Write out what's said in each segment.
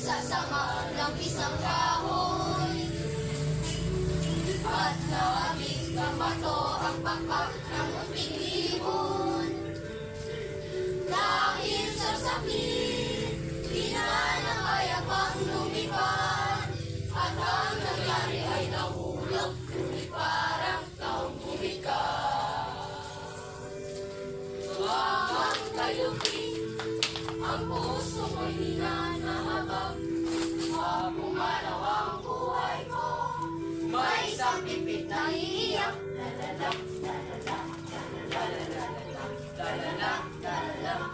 Sasama ng isang kahoy at naamig ng bato ang pakpak ng munting ibon. Dahil sa sakit, di na kaya pang lumipad, at ang nangyari ay nahulog, ngunit parang taong bumikas. Tuwang kayupi, ang puso mo'y hinanahabag. Pumalaw ang buhay ko, may isang pipit na iiyak. Lalala, lalala, lalala, lalala, lalala,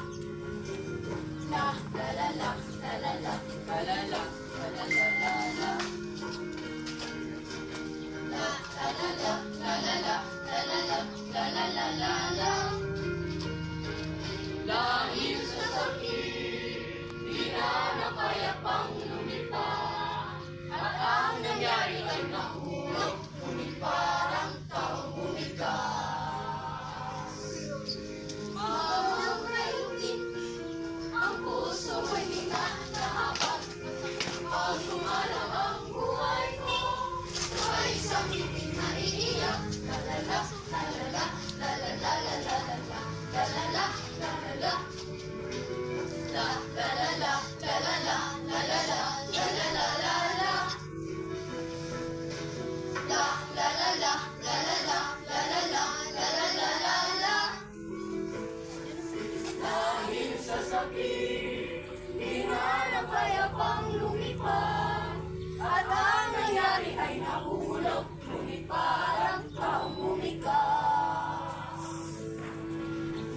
la, lalala, lalala, lalala, lalala, la, lalala, lalala, lalala, lalala, lalala. Dahil sa sakit, di na kaya pang lumipad, at ang nangyari ay nahulog, ngunit parang taong bumigas. Maunang kayukin, ang puso mo'y hinanahabag. Pag lumalaw ang buhay ko, may isang pipit na iiyak. Lalala, lalala, lalala, lalala, lalala, lalala, la, lalala, lalala, lalala, lalala, lalala, la, lalala, lalala, lalala, lalala, lalala. Dahil sa sakit, di na kaya pang lumipad, at ang nangyari ay nahulog, ngunit parang taong bumikas.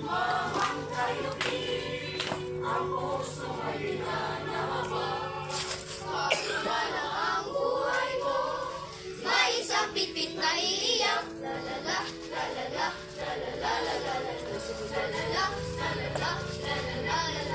Mamang kayupi, ang puso ay hinanahabag. Pagmalaw ang buhay ko, may isang pipit na iiyak. Lalala, lalala, lalala, lalala, lalala, lalala, lalala, lalala.